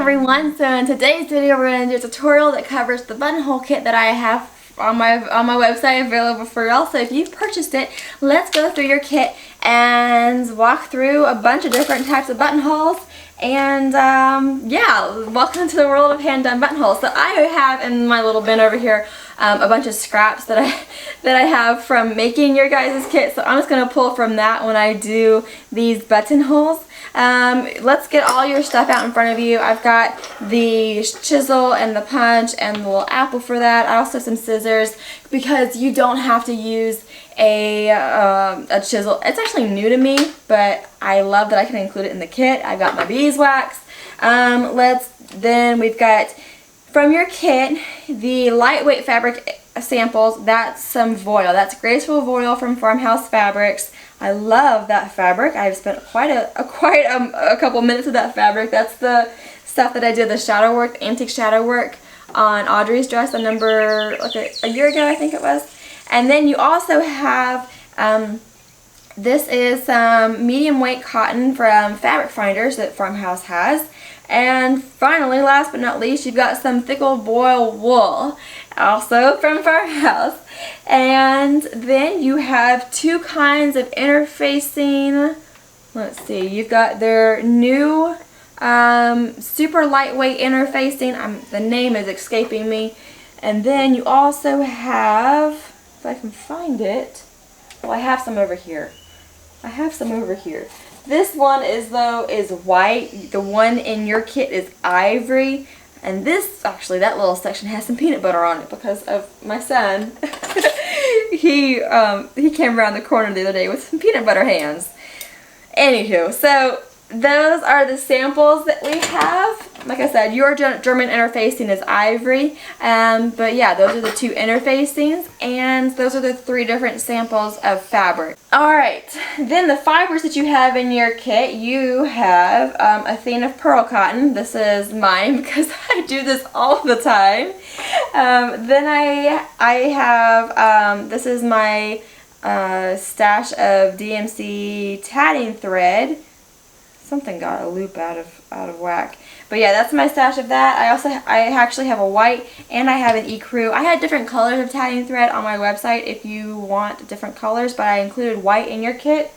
everyone, so in today's video we're going to do a tutorial that covers the buttonhole kit that I have on my website available for y'all. So if you've purchased it, let's go through your kit and walk through a bunch of different types of buttonholes. And yeah, welcome to the world of hand-done buttonholes. So I have in my little bin over here a bunch of scraps that I have from making your guys' kit. So I'm just going to pull from that when I do these buttonholes. Let's get all your stuff out in front of you. I've got the chisel and the punch and the little apple for that. I also have some scissors because you don't have to use a chisel. It's actually new to me, but I love that I can include it in the kit. I've got my beeswax. Then we've got from your kit the lightweight fabric samples. That's some voile. That's graceful voile from Farmhouse Fabrics. I love that fabric. I've spent quite a couple minutes with that fabric. That's the stuff that I did the shadow work, antique shadow work on Audrey's dress, a year ago I think it was. And then you also have this is some medium weight cotton from Fabric Finders that Farmhouse has. And finally, last but not least, you've got some thickle voile wool, also from Farmhouse. And then you have two kinds of interfacing. Let's see, you've got their new super lightweight interfacing. The name is escaping me. And then you also have, if I can find it, well, I have some over here. This one is white. The one in your kit is ivory. And this, actually, that little section has some peanut butter on it because of my son. He came around the corner the other day with some peanut butter hands. Anywho, so those are the samples that we have. Like I said, your German interfacing is ivory. But yeah, those are the two interfacings, and those are the three different samples of fabric. Alright, then the fibers that you have in your kit, you have a thing of pearl cotton. This is mine because I do this all the time. Then I have, this is my stash of DMC tatting thread. Something got a loop out of whack. But yeah, that's my stash of that. I actually have a white and I have an ecru. I had different colors of tatting thread on my website if you want different colors, but I included white in your kit.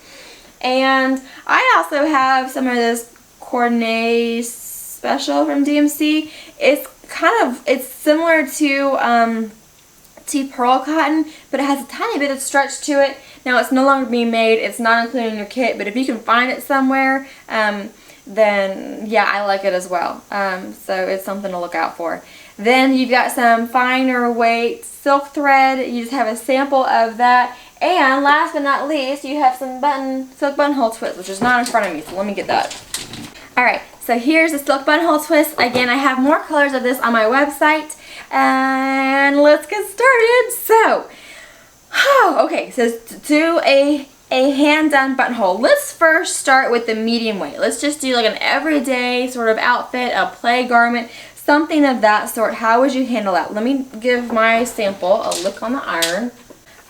And I also have some of this coordinate special from DMC. It's similar to pearl cotton, but it has a tiny bit of stretch to it. Now it's no longer being made, it's not included in your kit, but if you can find it somewhere, then yeah, I like it as well. So it's something to look out for. Then you've got some finer weight silk thread. You just have a sample of that. And last but not least, you have some silk buttonhole twist, which is not in front of me, so let me get that. Alright, so here's the silk buttonhole twist. Again, I have more colors of this on my website. And let's get started. So, okay, so to do a hand-done buttonhole, let's first start with the medium weight. Let's just do like an everyday sort of outfit, a play garment, something of that sort. How would you handle that? Let me give my sample a lick on the iron.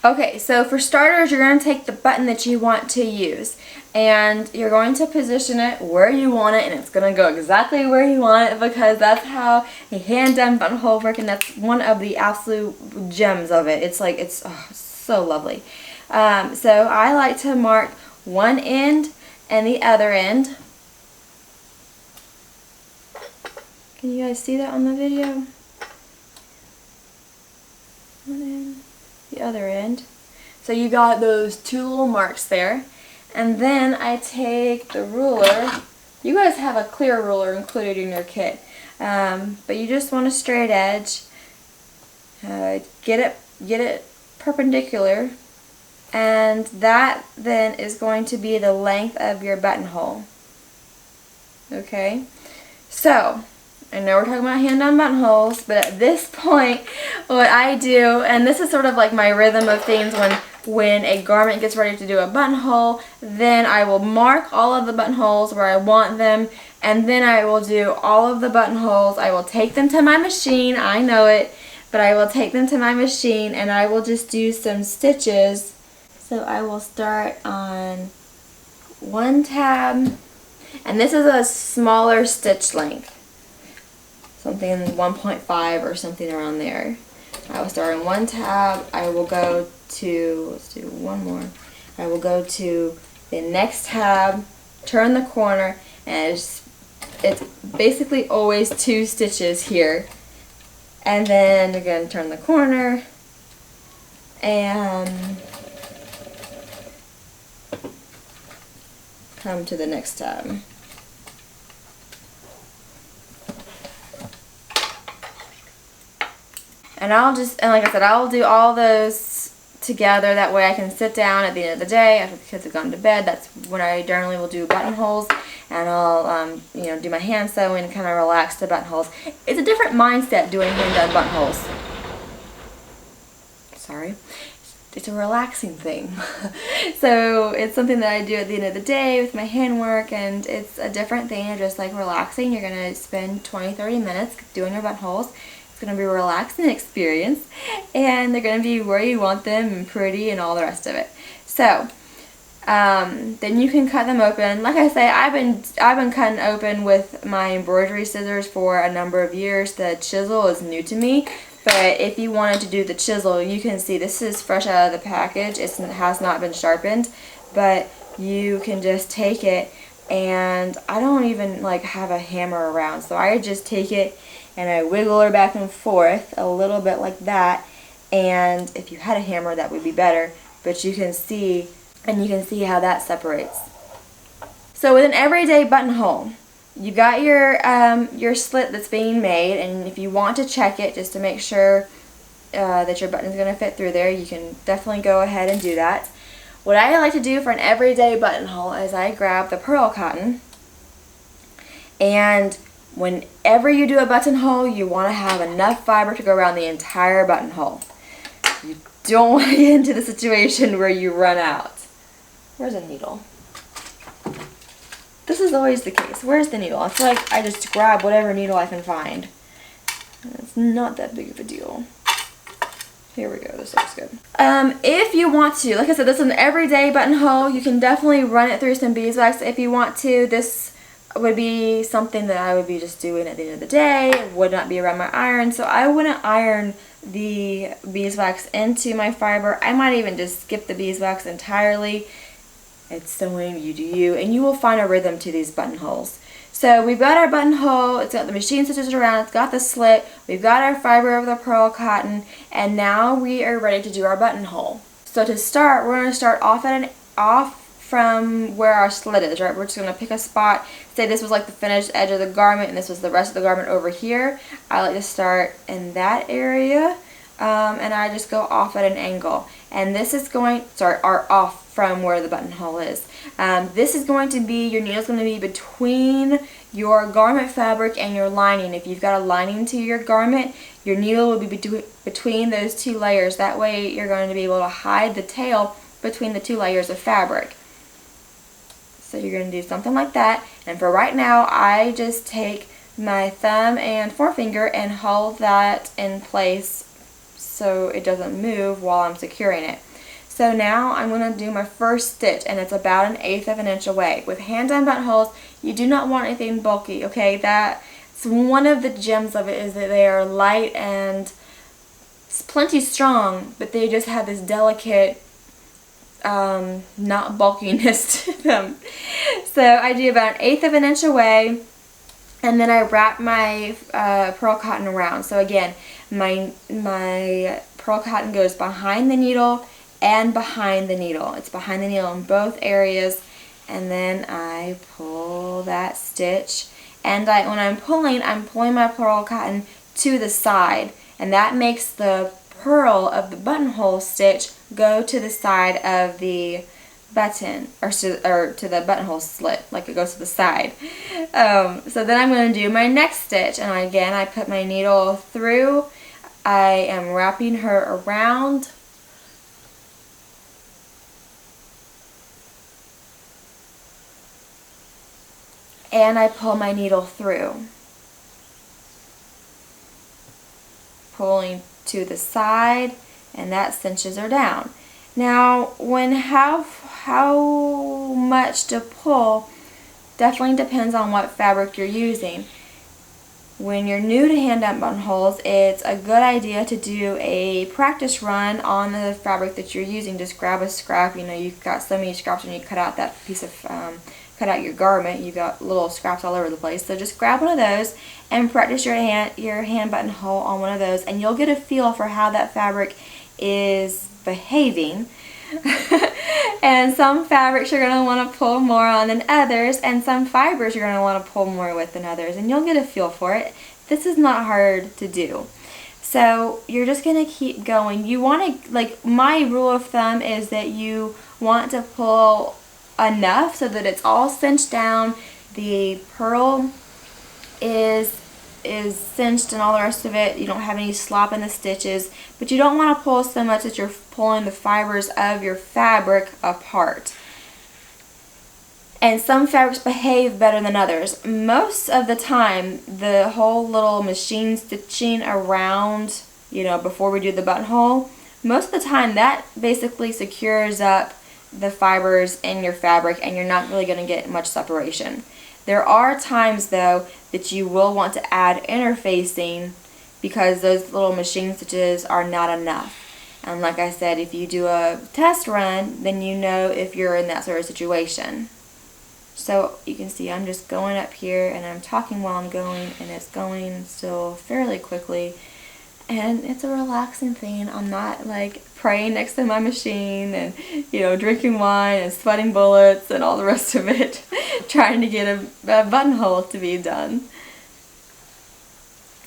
Okay, so for starters, you're going to take the button that you want to use and you're going to position it where you want it, and it's going to go exactly where you want it because that's how a hand-done buttonhole works, and that's one of the absolute gems of it. It's like, it's so lovely. So I like to mark one end and the other end. Can you guys see that on the video? One end, the other end. So you got those two little marks there. And then I take the ruler. You guys have a clear ruler included in your kit. But you just want a straight edge. Get it perpendicular. And that then is going to be the length of your buttonhole. Okay? So, I know we're talking about hand-done buttonholes, but at this point, what I do, and this is sort of like my rhythm of things when a garment gets ready to do a buttonhole, then I will mark all of the buttonholes where I want them, and then I will do all of the buttonholes. I will take them to my machine, I know it, but I will take them to my machine and I will just do some stitches. So I will start on one tab, and this is a smaller stitch length. something 1.5 or something around there. I will start in one tab. I will go to, let's do one more. I will go to the next tab, turn the corner, and it's basically always 2 stitches here. And then again, turn the corner and come to the next tab. And like I said, I'll do all those together. That way I can sit down at the end of the day after the kids have gone to bed. That's when I generally will do buttonholes, and I'll you know, do my hand sewing and kind of relax the buttonholes. It's a different mindset doing hand done buttonholes. Sorry. It's a relaxing thing. So it's something that I do at the end of the day with my handwork, and it's a different thing. You're just like relaxing. You're going to spend 20-30 minutes doing your buttonholes. It's going to be a relaxing experience, and they're going to be where you want them and pretty and all the rest of it. So then you can cut them open. Like I say, I've been cutting open with my embroidery scissors for a number of years. The chisel is new to me, but if you wanted to do the chisel, you can see this is fresh out of the package. It has not been sharpened, but you can just take it, and I don't even like have a hammer around, so I just take it and I wiggle her back and forth a little bit like that. And if you had a hammer, that would be better, but you can see, and you can see how that separates. So with an everyday buttonhole, you've got your slit that's being made, and if you want to check it just to make sure that your button is going to fit through there, you can definitely go ahead and do that. What I like to do for an everyday buttonhole is I grab the pearl cotton, and whenever you do a buttonhole, you want to have enough fiber to go around the entire buttonhole. You don't want to get into the situation where you run out. Where's a needle? This is always the case. Where's the needle? I feel like I just grab whatever needle I can find. And it's not that big of a deal. Here we go. This looks good. If you want to, like I said, this is an everyday buttonhole. You can definitely run it through some beeswax if you want to. This would be something that I would be just doing at the end of the day. It would not be around my iron, so I wouldn't iron the beeswax into my fiber. I might even just skip the beeswax entirely. It's sewing, you do you, and you will find a rhythm to these buttonholes. So we've got our buttonhole, it's got the machine stitches around, it's got the slit, we've got our fiber of the pearl cotton, and now we are ready to do our buttonhole. So to start, we're going to start off from where our slit is, right? We're just going to pick a spot. Say this was like the finished edge of the garment and this was the rest of the garment over here. I like to start in that area, and I just go off at an angle. And this is going, off from where the buttonhole is. This is going to be, your needle's going to be between your garment fabric and your lining. If you've got a lining to your garment, your needle will be between those 2 layers. That way you're going to be able to hide the tail between the 2 layers of fabric. So you're going to do something like that. And for right now, I just take my thumb and forefinger and hold that in place so it doesn't move while I'm securing it. So now I'm going to do my first stitch, and it's about 1/8 of an inch away. With hand-done buttonholes, you do not want anything bulky, okay? That's one of the gems of it, is that they are light and it's plenty strong, but they just have this delicate not bulkiness to them. So I do about 1/8 of an inch away, and then I wrap my pearl cotton around. So again, my pearl cotton goes behind the needle and behind the needle. It's behind the needle in both areas, and then I pull that stitch, and when I'm pulling my pearl cotton to the side, and that makes the pearl of the buttonhole stitch go to the side of the button, or to the buttonhole slit, like it goes to the side. So then I'm going to do my next stitch, and again I put my needle through. I am wrapping her around, and I pull my needle through, pulling to the side, and that cinches her down. Now, how much to pull definitely depends on what fabric you're using. when you're new to hand done buttonholes, it's a good idea to do a practice run on the fabric that you're using. Just grab a scrap. You know, you've got so many scraps when you cut out that piece of, cut out your garment. You've got little scraps all over the place. So just grab one of those and practice your hand buttonhole on one of those, and you'll get a feel for how that fabric is behaving. And some fabrics you're going to want to pull more on than others, and some fibers you're going to want to pull more with than others, and you'll get a feel for it. This is not hard to do. So you're just going to keep going. You want to, like, my rule of thumb is that you want to pull enough so that it's all cinched down, the purl is cinched and all the rest of it. You don't have any slop in the stitches, but you don't want to pull so much that you're pulling the fibers of your fabric apart. And some fabrics behave better than others. Most of the time, the whole little machine stitching around, you know, before we do the buttonhole, most of the time that basically secures up the fibers in your fabric, and you're not really going to get much separation. There are times though that you will want to add interfacing because those little machine stitches are not enough. And like I said, if you do a test run, then you know if you're in that sort of situation. So you can see I'm just going up here and I'm talking while I'm going, and it's going still fairly quickly. And it's a relaxing thing. I'm not like praying next to my machine and, you know, drinking wine and sweating bullets and all the rest of it, trying to get a buttonhole to be done.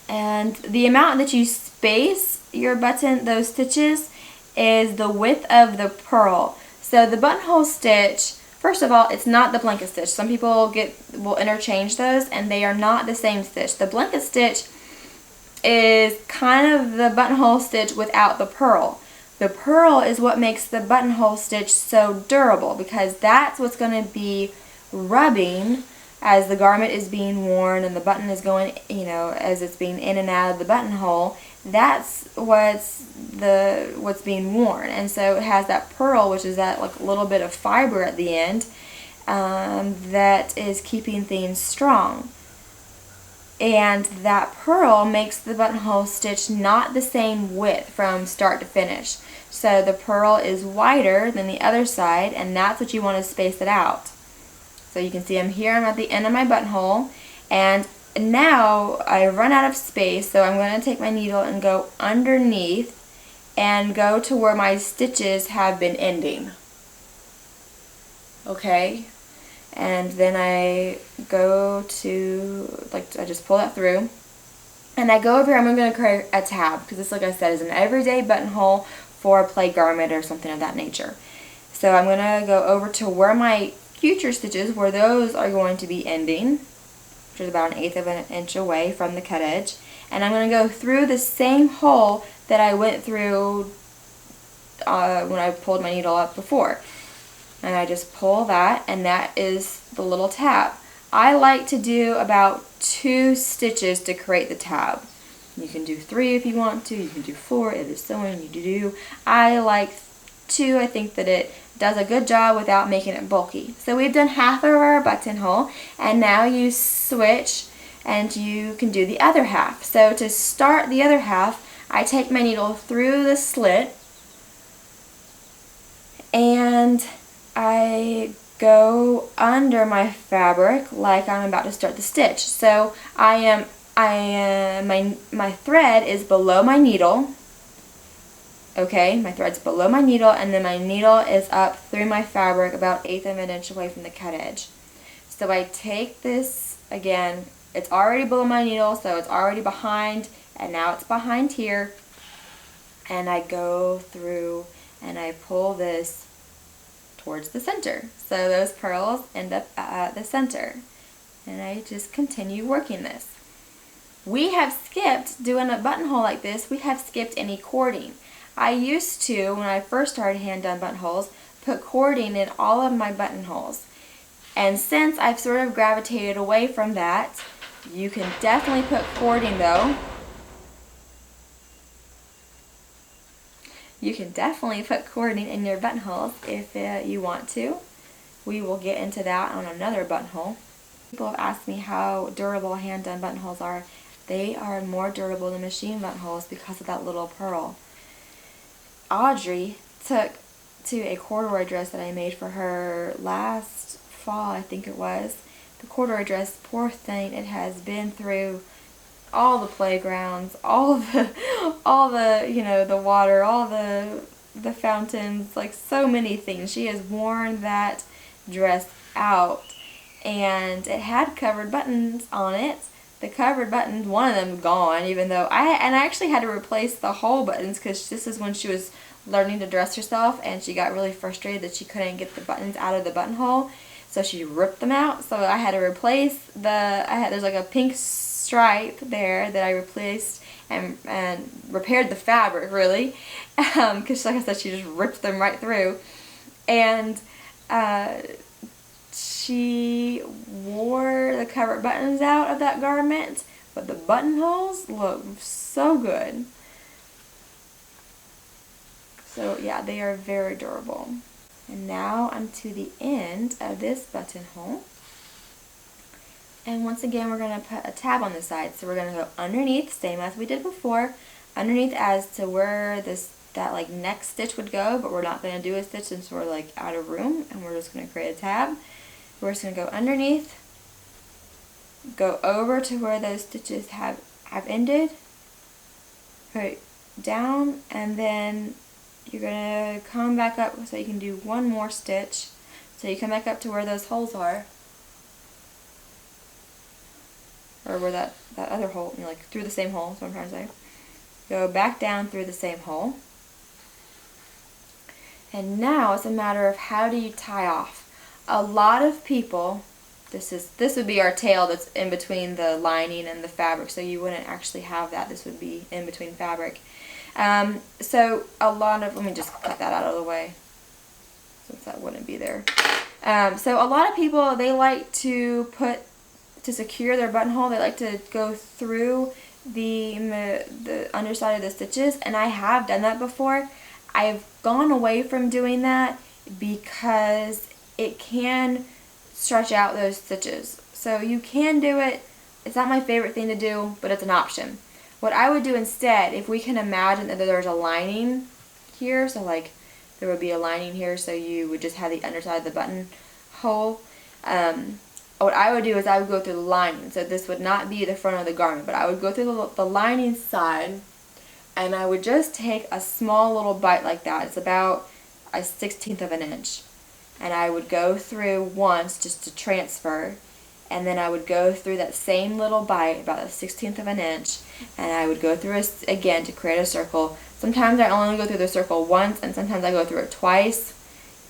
And the amount that you space your button, those stitches, is the width of the purl. So the buttonhole stitch, first of all, it's not the blanket stitch. Some people will interchange those, and they are not the same stitch. The blanket stitch is kind of the buttonhole stitch without the purl. The purl is what makes the buttonhole stitch so durable, because that's what's going to be rubbing as the garment is being worn and the button is going, you know, as it's being in and out of the buttonhole. That's what's being worn, and so it has that purl, which is that like little bit of fiber at the end that is keeping things strong. And that purl makes the buttonhole stitch not the same width from start to finish. So the purl is wider than the other side, and that's what you want to space it out. So you can see I'm at the end of my buttonhole, and now I run out of space, so I'm going to take my needle and go underneath and go to where my stitches have been ending. Okay? And then I go to, like, I just pull that through, and I go over here. I'm going to create a tab, because this, like I said, is an everyday buttonhole for a play garment or something of that nature. So I'm going to go over to where my future stitches, where those are going to be ending, which is about 1/8 of an inch away from the cut edge, and I'm going to go through the same hole that I went through when I pulled my needle up before. And I just pull that, and that is the little tab. I like to do about 2 stitches to create the tab. You can do 3 if you want to, you can do 4 if it's sewing, you do. I like 2. I think that it does a good job without making it bulky. So we've done half of our buttonhole, and now you switch and you can do the other half. So to start the other half, I take my needle through the slit, and I go under my fabric like I'm about to start the stitch. So my thread is below my needle. Okay, my thread's below my needle, and then my needle is up through my fabric about 1/8 of an inch away from the cut edge. So I take this, again, it's already below my needle, so it's already behind, and now it's behind here, and I go through and I pull this towards the center. So those purls end up at the center, and I just continue working this. We have skipped, doing a buttonhole like this, we have skipped any cording. I used to, when I first started hand done buttonholes, put cording in all of my buttonholes. And since I've sort of gravitated away from that, you can definitely put cording though. You can definitely put cording in your buttonholes if you want to. We will get into that on another buttonhole. People have asked me how durable hand done buttonholes are. They are more durable than machine buttonholes because of that little pearl. Audrey took to a corduroy dress that I made for her last fall, I think it was. The corduroy dress, poor thing, it has been through all the playgrounds, all the the water, all the fountains, like so many things. She has worn that dress out, and it had covered buttons on it. The covered buttons, one of them gone, even though I actually had to replace the whole buttons, because this is when she was learning to dress herself and she got really frustrated that she couldn't get the buttons out of the buttonhole, so she ripped them out. So I had to replace there's like a pink stripe there that I replaced and repaired the fabric, really, because like I said, she just ripped them right through. And she wore the covered buttons out of that garment, but the buttonholes look so good. So yeah, they are very durable. And now I'm to the end of this buttonhole. And once again, we're going to put a tab on the side. So we're going to go underneath, same as we did before, underneath as to where that like next stitch would go, but we're not going to do a stitch since we're like out of room, and we're just going to create a tab. We're just going to go underneath, go over to where those stitches have ended, put it down, and then you're going to come back up so you can do one more stitch. So you come back up to where those holes are, or where that other hole, like through the same hole, that's what I'm trying to say. Go back down through the same hole. And now it's a matter of how do you tie off. A lot of people, this would be our tail that's in between the lining and the fabric, so you wouldn't actually have that. This would be in between fabric. So a lot of, let me just cut that out of the way since that wouldn't be there. So a lot of people, they like to secure their buttonhole, they like to go through the underside of the stitches, and I have done that before. I've gone away from doing that because it can stretch out those stitches. So you can do it. It's not my favorite thing to do, but it's an option. What I would do instead, if we can imagine that there's a lining here, so like there would be a lining here, so you would just have the underside of the buttonhole. What I would do is I would go through the lining. So this would not be the front of the garment, but I would go through the lining side, and I would just take a small little bite like that. It's about a 1/16 of an inch. And I would go through once just to transfer, and then I would go through that same little bite, about a 1/16 of an inch, and I would go through it again to create a circle. Sometimes I only go through the circle once, and sometimes I go through it twice.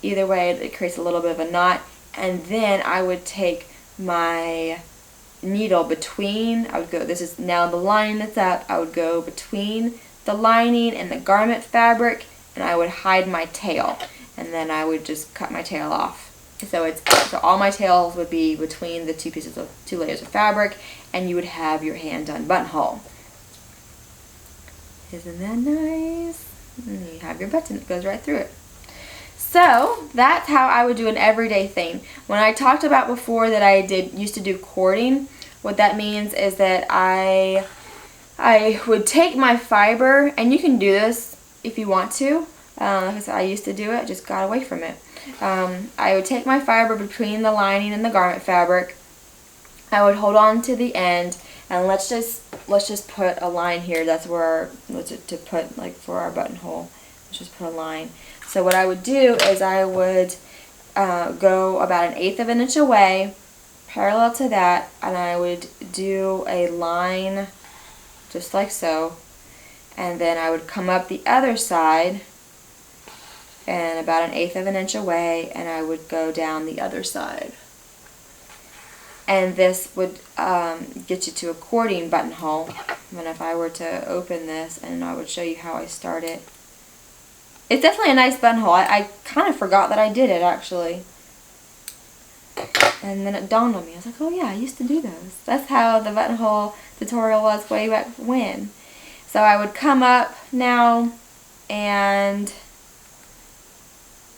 Either way, it creates a little bit of a knot. And then I would take my needle between, I would go, this is now the lining that's up, I would go between the lining and the garment fabric, and I would hide my tail, and then I would just cut my tail off. So all my tails would be between the two layers of fabric, and you would have your hand done buttonhole. Isn't that nice? And you have your button that goes right through it. So that's how I would do an everyday thing. When I talked about before that I used to do cording, what that means is that I would take my fiber, and you can do this if you want to. Like I said, I used to do it, just got away from it. I would take my fiber between the lining and the garment fabric. I would hold on to the end, and let's just put a line here. That's where to put, like, for our buttonhole. Let's just put a line. So what I would do is I would go about 1/8 of an inch away, parallel to that, and I would do a line just like so, and then I would come up the other side and about 1/8 of an inch away, and I would go down the other side. And this would get you to a cording buttonhole. And if I were to open this, and I would show you how I start it. It's definitely a nice buttonhole. I kind of forgot that I did it, actually. And then it dawned on me. I was like, oh yeah, I used to do those. That's how the buttonhole tutorial was way back when. So I would come up now, and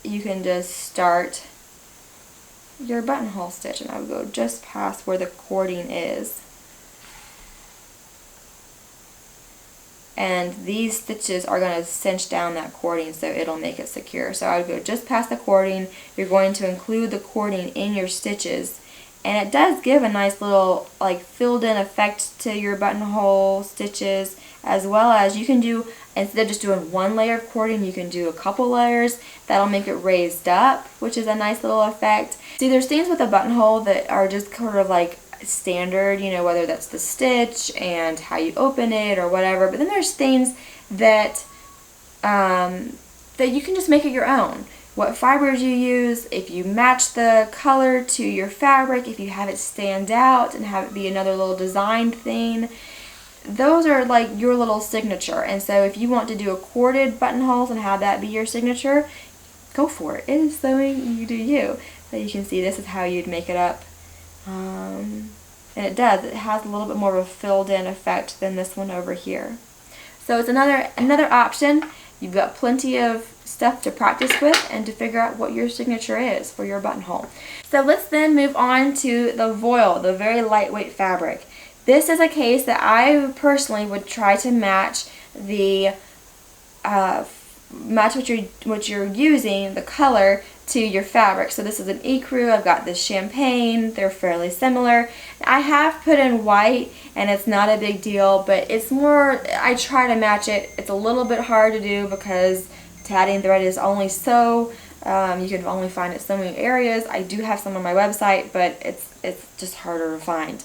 you can just start your buttonhole stitch, and I would go just past where the cording is. and these stitches are going to cinch down that cording so it'll make it secure. So I would go just past the cording. You're going to include the cording in your stitches, and it does give a nice little like filled in effect to your buttonhole stitches, as well as you can do, instead of just doing one layer of cording, you can do a couple layers. That'll make it raised up, which is a nice little effect. See, there's things with a buttonhole that are just kind of like standard, you know, whether that's the stitch and how you open it or whatever, but then there's things that that you can just make it your own. What fibers you use, if you match the color to your fabric, if you have it stand out and have it be another little design thing, those are like your little signature. And so if you want to do a corded buttonholes and have that be your signature, go for it. It is sewing, you do you. So you can see this is how you'd make it up. And it does. It has a little bit more of a filled in effect than this one over here. So it's another option. You've got plenty of stuff to practice with and to figure out what your signature is for your buttonhole. So let's then move on to the voile, the very lightweight fabric. This is a case that I personally would try to match the match what you're using, the color, to your fabric. So this is an ecru, I've got this champagne, they're fairly similar. I have put in white and it's not a big deal, but it's more, I try to match it. It's a little bit hard to do because tatting thread is only so, you can only find it so many areas. I do have some on my website, but it's just harder to find.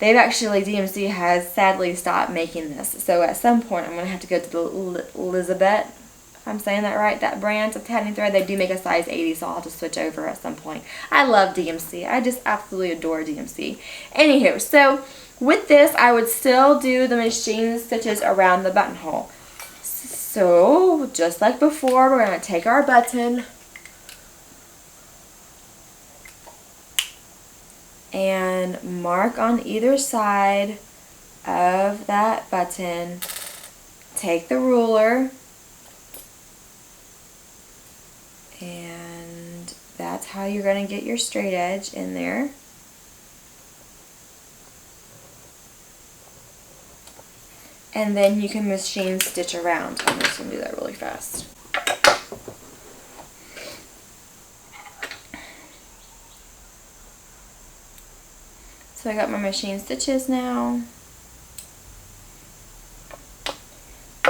They've actually, DMC has sadly stopped making this. So at some point I'm going to have to go to the Elizabeth, if I'm saying that right, that brand of tatting thread. They do make a size 80, so I'll have to switch over at some point. I love DMC. I just absolutely adore DMC. Anywho, so with this, I would still do the machine stitches around the buttonhole. So, just like before, we're going to take our button and mark on either side of that button. Take the ruler, and that's how you're going to get your straight edge in there. And then you can machine stitch around. I'm just going to do that really fast. So I got my machine stitches now.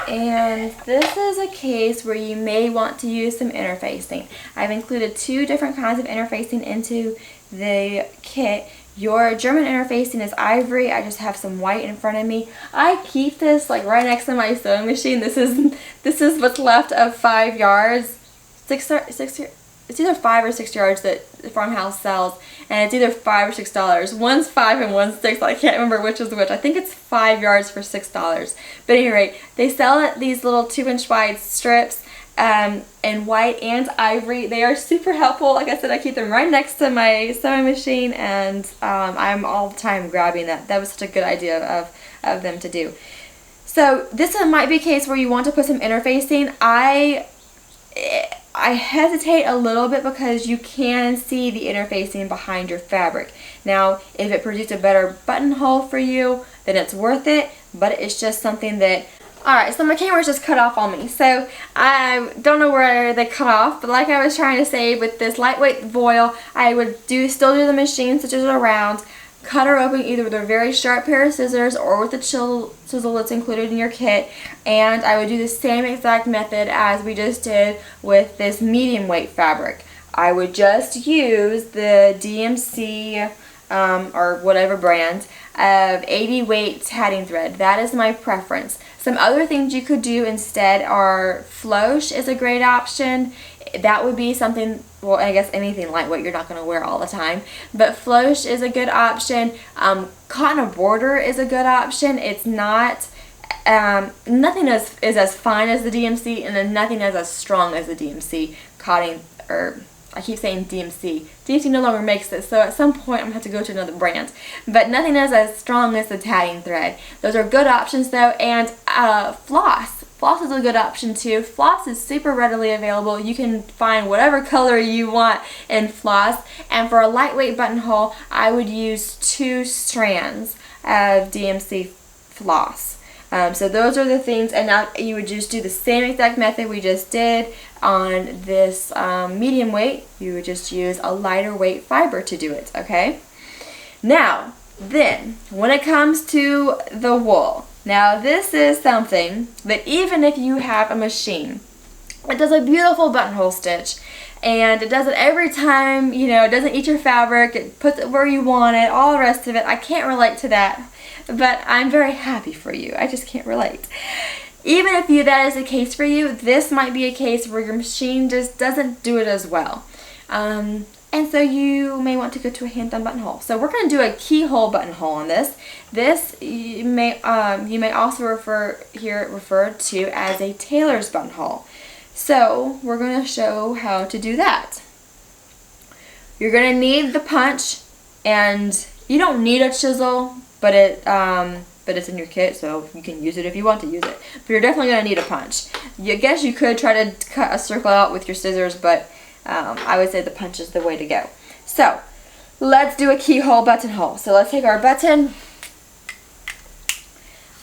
And this is a case where you may want to use some interfacing. I've included two different kinds of interfacing into the kit. Your German interfacing is ivory. I just have some white in front of me. I keep this like right next to my sewing machine. This is what's left of 5 yards. It's either 5 or 6 yards that the farmhouse sells, and it's either $5 or $6. One's 5 and one's 6. I can't remember which is which. I think it's 5 yards for $6. But at any rate, they sell these little 2-inch wide strips in white and ivory. They are super helpful. Like I said, I keep them right next to my sewing machine, and I'm all the time grabbing that. That was such a good idea of them to do. So this might be a case where you want to put some interfacing. I hesitate a little bit because you can see the interfacing behind your fabric. Now, if it produced a better buttonhole for you, then it's worth it, but it's just something that... Alright, so my camera's just cut off on me, so I don't know where they cut off, but like I was trying to say, with this lightweight voile, I would still do the machine stitches around, cut her open either with a very sharp pair of scissors or with the chisel that's included in your kit, and I would do the same exact method as we just did with this medium weight fabric. I would just use the DMC or whatever brand of 80 weight tatting thread. That is my preference. Some other things you could do instead are floche is a great option. That would be something, well, I guess anything lightweight you're not going to wear all the time, but floche is a good option. Cotton border is a good option. It's not, nothing is as fine as the DMC, and then nothing is as strong as the DMC cotton, or I keep saying DMC. DMC no longer makes this, so at some point I'm going to have to go to another brand. But nothing is as strong as the tatting thread. Those are good options though, and floss. Floss is a good option too. Floss is super readily available. You can find whatever color you want in floss. And for a lightweight buttonhole, I would use 2 strands of DMC floss. So those are the things, and now you would just do the same exact method we just did on this medium weight. You would just use a lighter weight fiber to do it, okay? Now, then, when it comes to the wool, now this is something that even if you have a machine, it does a beautiful buttonhole stitch, and it does it every time, you know, it doesn't eat your fabric, it puts it where you want it, all the rest of it. I can't relate to that, but I'm very happy for you. I just can't relate. Even if that is the case for you, this might be a case where your machine just doesn't do it as well. And so you may want to go to a hand-done buttonhole. So we're going to do a keyhole buttonhole on this. This you may also refer to as a tailor's buttonhole. So we're going to show how to do that. You're going to need the punch, and you don't need a chisel, but it's in your kit, so you can use it if you want to use it. But you're definitely going to need a punch. I guess you could try to cut a circle out with your scissors, but I would say the punch is the way to go. So let's do a keyhole buttonhole. So let's take our button.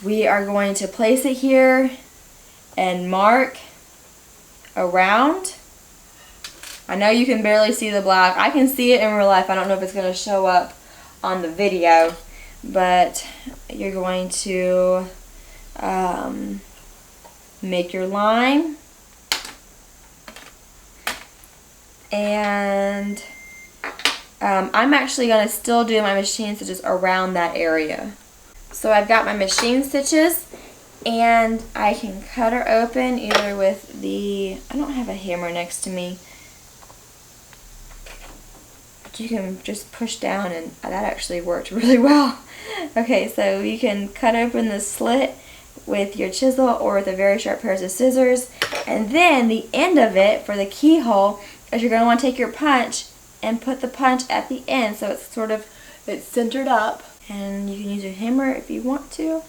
We are going to place it here and mark around. I know you can barely see the black. I can see it in real life. I don't know if it's going to show up on the video, but you're going to make your line, and I'm actually going to still do my machine stitches around that area. So I've got my machine stitches, and I can cut her open either with I don't have a hammer next to me, but you can just push down, and that actually worked really well. Okay, so you can cut open the slit with your chisel or with a very sharp pair of scissors, and then the end of it for the keyhole is you're going to want to take your punch and put the punch at the end so it's centered up, and you can use your hammer if you want to.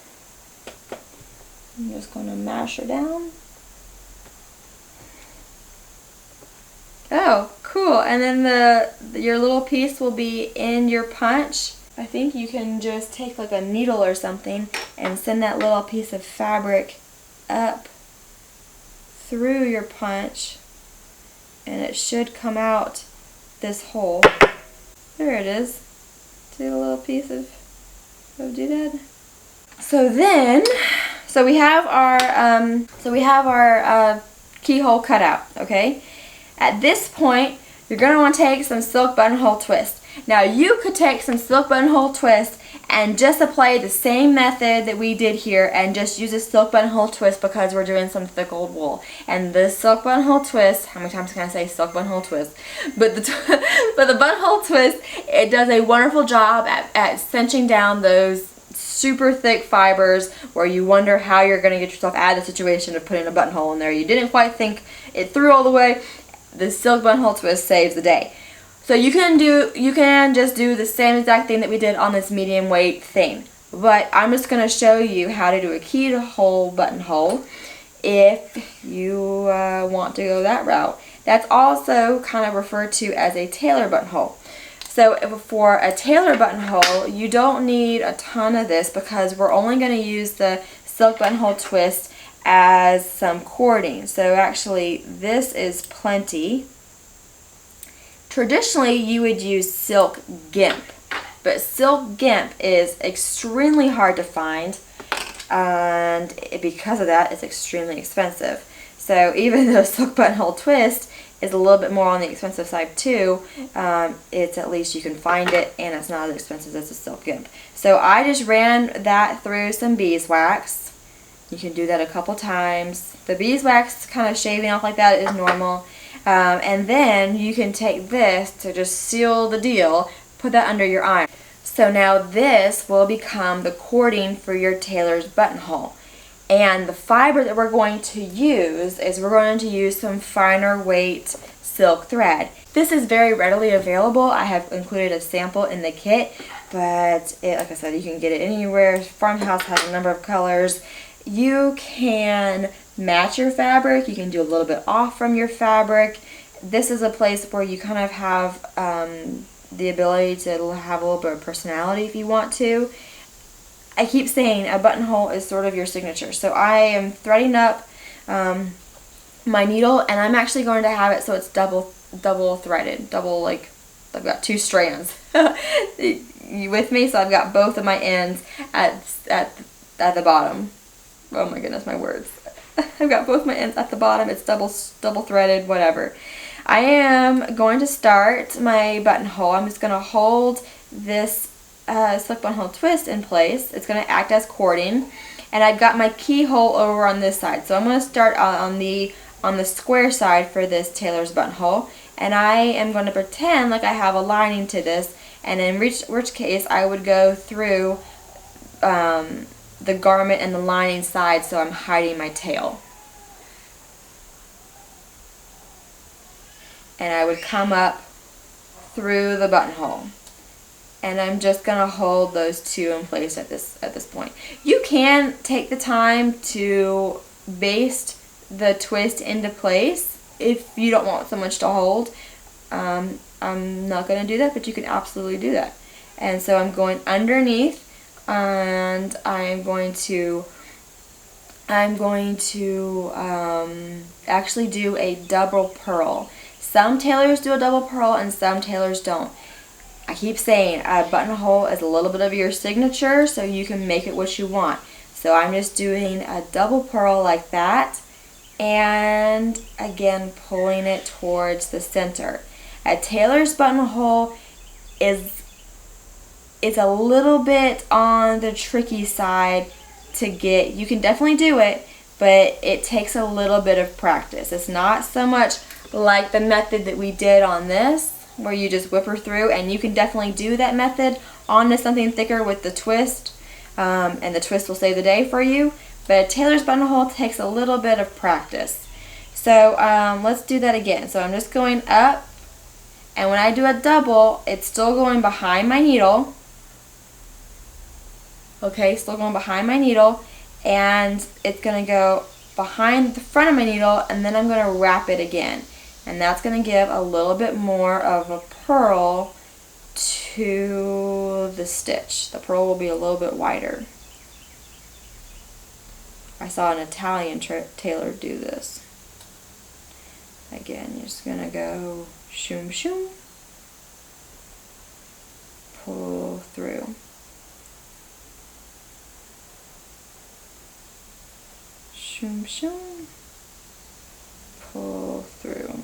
I'm just going to mash her down. Oh, cool. And then your little piece will be in your punch. I think you can just take like a needle or something and send that little piece of fabric up through your punch, and it should come out this hole. There it is. See a little piece of doodad? So we have our keyhole cut out, okay? At this point, you're going to want to take some silk buttonhole twist. Now you could take some silk buttonhole twist and just apply the same method that we did here and just use a silk buttonhole twist because we're doing some thick old wool. And the silk buttonhole twist, how many times can I say silk buttonhole twist? But the buttonhole twist, it does a wonderful job at cinching down those super thick fibers where you wonder how you're going to get yourself out of the situation of putting a buttonhole in there. You didn't quite think it through all the way. The silk buttonhole twist saves the day. So you can just do the same exact thing that we did on this medium weight thing. But I'm just going to show you how to do a keyhole buttonhole if you want to go that route. That's also kind of referred to as a tailor buttonhole. So for a tailor buttonhole, you don't need a ton of this because we're only going to use the silk buttonhole twist as some cording. So actually this is plenty. Traditionally you would use silk gimp, but silk gimp is extremely hard to find, and because of that it's extremely expensive. So even though silk buttonhole twist is a little bit more on the expensive side too, it's at least you can find it and it's not as expensive as a silk gimp. So I just ran that through some beeswax. You can do that a couple times. The beeswax kind of shaving off like that is normal. And then you can take this to just seal the deal, put that under your iron. So now this will become the cording for your tailor's buttonhole. And the fiber that we're going to use is we're going to use some finer weight silk thread. This is very readily available. I have included a sample in the kit, but like I said, you can get it anywhere. Farmhouse has a number of colors. You can match your fabric. You can do a little bit off from your fabric. This is a place where you kind of have the ability to have a little bit of personality if you want to. I keep saying a buttonhole is sort of your signature. So I am threading up my needle, and I'm actually going to have it so it's double threaded, like I've got 2 strands. You with me? So I've got both of my ends at the bottom. Oh my goodness, my words. I've got both my ends at the bottom. It's double threaded, whatever. I am going to start my buttonhole. I'm just going to hold this slip buttonhole twist in place. It's going to act as cording, and I've got my keyhole over on this side. So I'm going to start on the square side for this tailor's buttonhole, and I am going to pretend like I have a lining to this, and in which case I would go through the garment and the lining side, so I'm hiding my tail. And I would come up through the buttonhole. And I'm just going to hold those 2 in place at this point. You can take the time to baste the twist into place if you don't want so much to hold. I'm not going to do that, but you can absolutely do that. And so I'm going underneath, and I'm going to actually do a double purl. Some tailors do a double purl and some tailors don't. I keep saying a buttonhole is a little bit of your signature, so you can make it what you want. So I'm just doing a double purl like that, and again pulling it towards the center. A tailor's buttonhole is a little bit on the tricky side to get. You can definitely do it, but it takes a little bit of practice. It's not so much like the method that we did on this, where you just whip her through, and you can definitely do that method onto something thicker with the twist, and the twist will save the day for you. But a tailor's buttonhole takes a little bit of practice. So let's do that again. So I'm just going up, and when I do a double, it's still going behind my needle. Okay, still going behind my needle, and it's going to go behind the front of my needle, and then I'm going to wrap it again. And that's going to give a little bit more of a purl to the stitch. The purl will be a little bit wider. I saw an Italian tailor do this. Again, you're just going to go shoom shoom, pull through. Shoom shoom, pull through.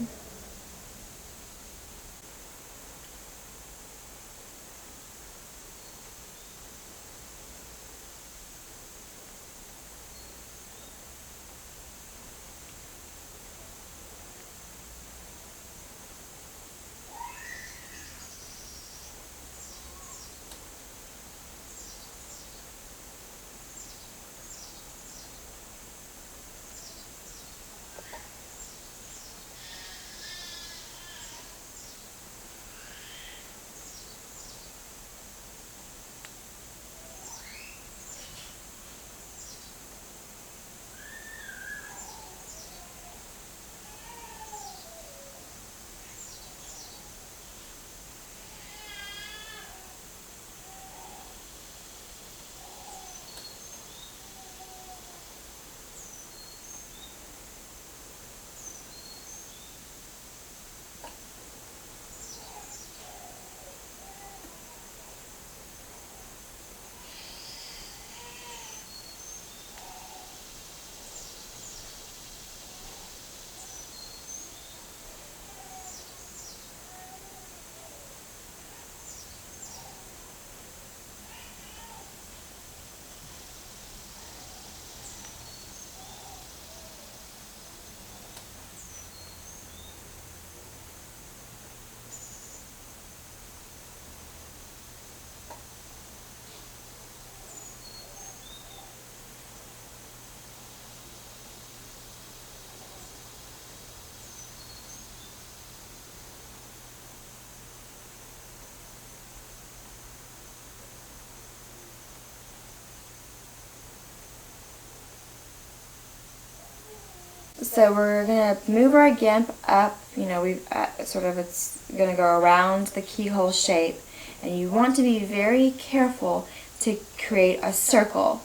So we're going to move our gimp up, you know, it's going to go around the keyhole shape, and you want to be very careful to create a circle.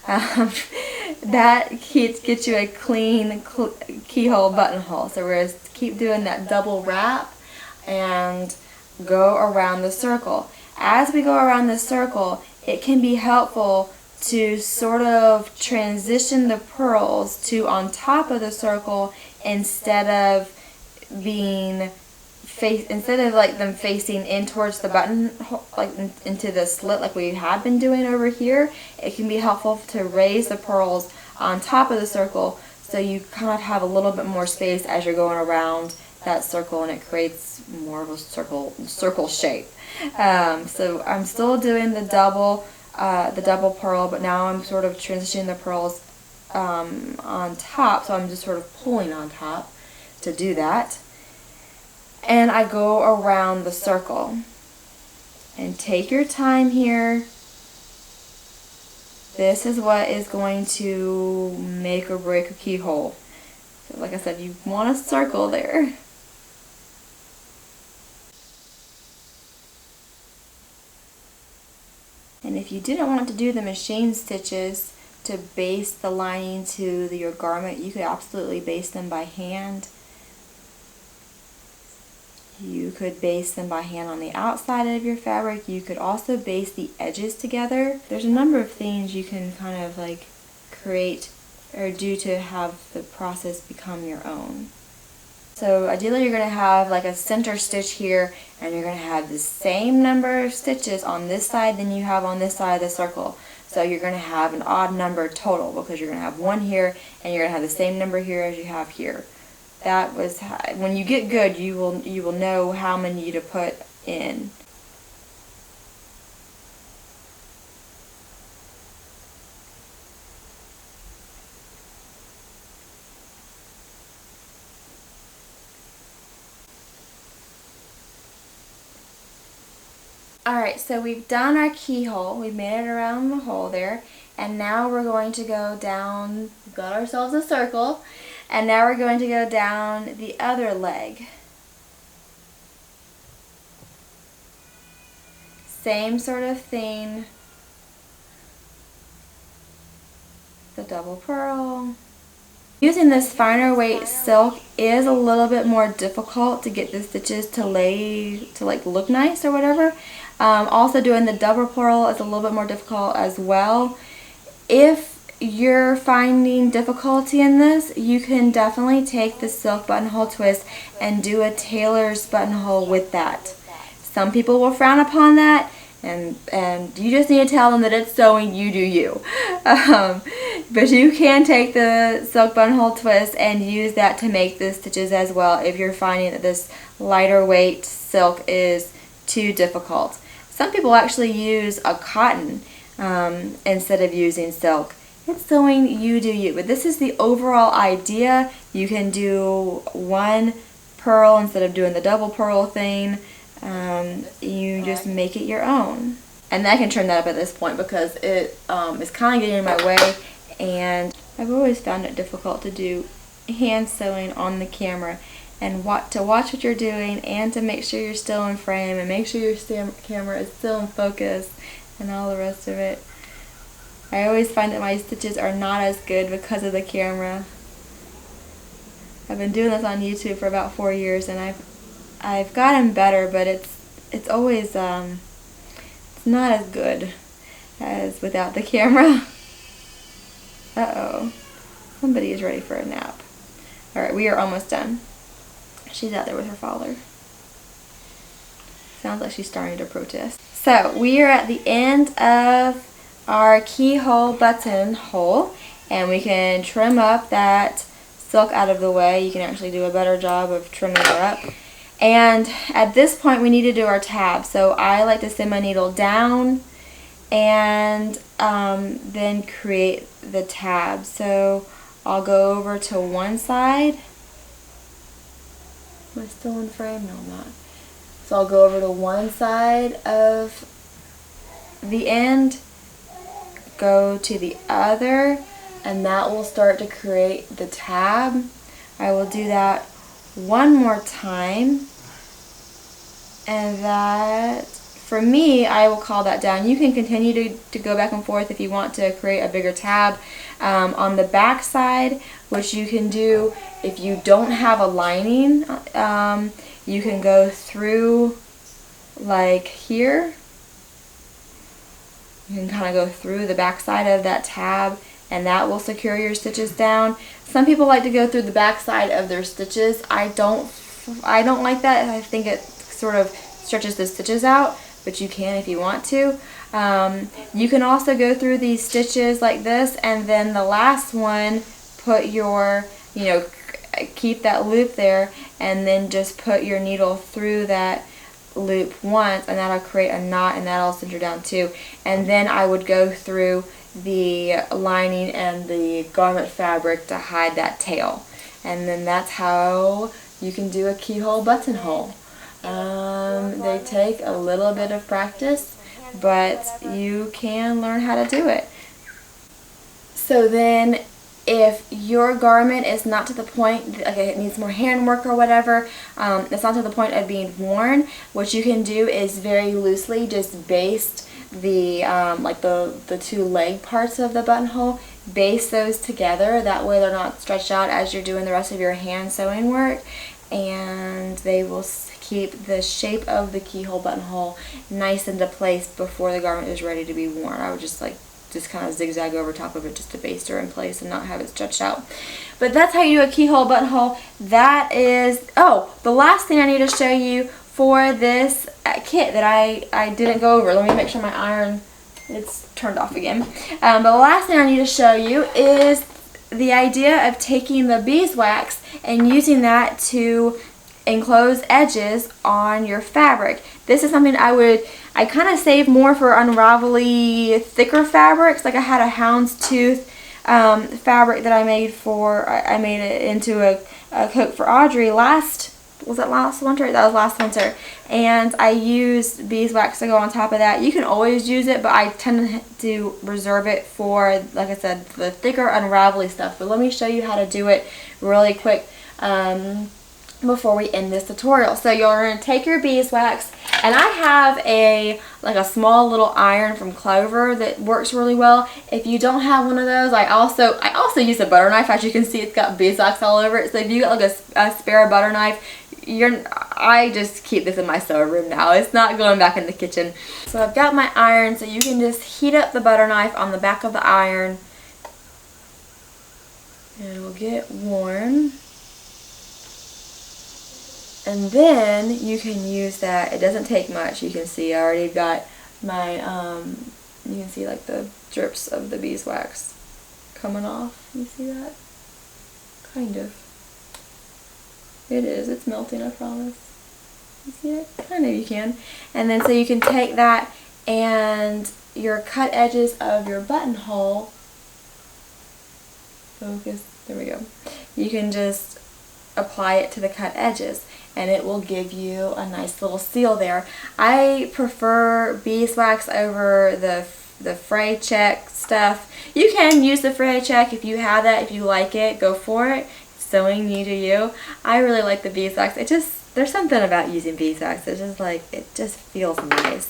That gets you a clean keyhole buttonhole. So we're going to keep doing that double wrap and go around the circle. As we go around the circle, it can be helpful to sort of transition the pearls to on top of the circle instead of like them facing in towards the buttonhole, like into the slit like we have been doing over here. It can be helpful to raise the pearls on top of the circle so you kind of have a little bit more space as you're going around that circle, and it creates more of a circle shape. So I'm still doing the double pearl, but now I'm sort of transitioning the pearls on top, so I'm just sort of pulling on top to do that. And I go around the circle. And take your time here. This is what is going to make or break a keyhole. So like I said, you want a circle there. And if you didn't want to do the machine stitches to baste the lining to your garment, you could absolutely baste them by hand. You could baste them by hand on the outside of your fabric. You could also baste the edges together. There's a number of things you can kind of like create or do to have the process become your own. So ideally you're going to have like a center stitch here, and you're going to have the same number of stitches on this side than you have on this side of the circle. So you're going to have an odd number total because you're going to have one here and you're going to have the same number here as you have here. That was when you get good, you will know how many to put in. Alright, so we've done our keyhole. We've made it around the hole there. And now we're going to go down, we've got ourselves a circle, and now we're going to go down the other leg. Same sort of thing. The double pearl. Using this finer weight silk is a little bit more difficult to get the stitches to like look nice or whatever. Also doing the double pearl is a little bit more difficult as well. If you're finding difficulty in this, you can definitely take the silk buttonhole twist and do a tailor's buttonhole with that. Some people will frown upon that, and you just need to tell them that it's sewing, you do you. But you can take the silk buttonhole twist and use that to make the stitches as well if you're finding that this lighter weight silk is too difficult. Some people actually use a cotton instead of using silk. It's sewing, you do you. But this is the overall idea. You can do one pearl instead of doing the double pearl thing. You just make it your own. And I can turn that up at this point because it is kind of getting in my way, and I've always found it difficult to do hand sewing on the camera and to watch what you're doing and to make sure you're still in frame and make sure your camera is still in focus and all the rest of it. I always find that my stitches are not as good because of the camera. I've been doing this on YouTube for about 4 years, and I've gotten better, but it's always it's not as good as without the camera. Uh-oh. Somebody is ready for a nap. Alright, we are almost done. She's out there with her father. Sounds like she's starting to protest. So, we are at the end of our keyhole buttonhole, and we can trim up that silk out of the way. You can actually do a better job of trimming her up. And at this point we need to do our tab. So I like to send my needle down and then create the tab. So I'll go over to one side. Am I still in frame? No, I'm not. So I'll go over to one side of the end, go to the other, and that will start to create the tab. I will do that one more time, and that for me, I will call that down. You can continue to go back and forth if you want to create a bigger tab. On the back side, which you can do if you don't have a lining, you can go through like here. You can kind of go through the back side of that tab, and that will secure your stitches down. Some people like to go through the back side of their stitches. I don't like that. I think it sort of stretches the stitches out, but you can if you want to. You can also go through these stitches like this, and then the last one, put your, keep that loop there, and then just put your needle through that loop once, and that'll create a knot, and that'll center down too. And then I would go through the lining and the garment fabric to hide that tail. And then that's how you can do a keyhole buttonhole. They take a little bit of practice, but you can learn how to do it. So then if your garment is not to the point, okay, it needs more handwork or whatever, it's not to the point of being worn, what you can do is very loosely just baste the like the two leg parts of the buttonhole, baste those together. That way they're not stretched out as you're doing the rest of your hand sewing work, and they will keep the shape of the keyhole buttonhole nice into place before the garment is ready to be worn. I would just kind of zigzag over top of it just to baste her in place and not have it stretched out. But that's how you do a keyhole buttonhole. That is, oh, the last thing I need to show you for this kit that I didn't go over. Let me make sure my iron, it's turned off again. But the last thing I need to show you is the idea of taking the beeswax and using that to enclose edges on your fabric. This is something I kind of save more for unravelly, thicker fabrics. Like I had a houndstooth fabric that I made it into a coat for Audrey was it last winter? That was last winter. And I used beeswax to go on top of that. You can always use it, but I tend to reserve it for, like I said, the thicker unravelly stuff. But let me show you how to do it really quick before we end this tutorial. So you're going to take your beeswax, and I have a small little iron from Clover that works really well. If you don't have one of those, I also use a butter knife. As you can see, it's got beeswax all over it. So if you got like a spare butter knife, I just keep this in my sewing room now. It's not going back in the kitchen. So I've got my iron, so you can just heat up the butter knife on the back of the iron, and it will get warm. And then you can use that. It doesn't take much. You can see I already got my, you can see like the drips of the beeswax coming off. You see that? Kind of. It is. It's melting, I promise. You see it? Kind of, you can. And then so you can take that and your cut edges of your buttonhole, focus, there we go. You can just apply it to the cut edges, and it will give you a nice little seal there. I prefer beeswax over the fray check stuff. You can use the fray check if you have that, if you like it, go for it. Sewing you to you. I really like the beeswax. There's something about using beeswax. It's just like, it just feels nice.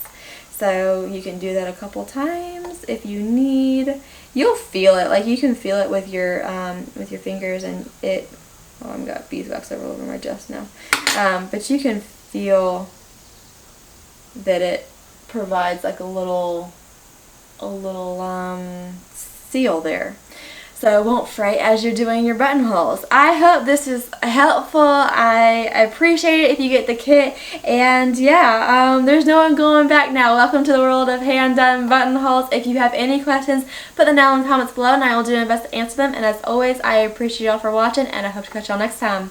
So you can do that a couple times if you need. You'll feel it. Like you can feel it with your fingers, and it. Oh, I've got beeswax all over my dress now. But you can feel that it provides like a little seal there, so it won't fray as you're doing your buttonholes. I hope this is helpful. I appreciate it if you get the kit. And yeah, there's no one going back now. Welcome to the world of hand-done buttonholes. If you have any questions, put them down in the comments below, and I will do my best to answer them. And as always, I appreciate y'all for watching, and I hope to catch y'all next time.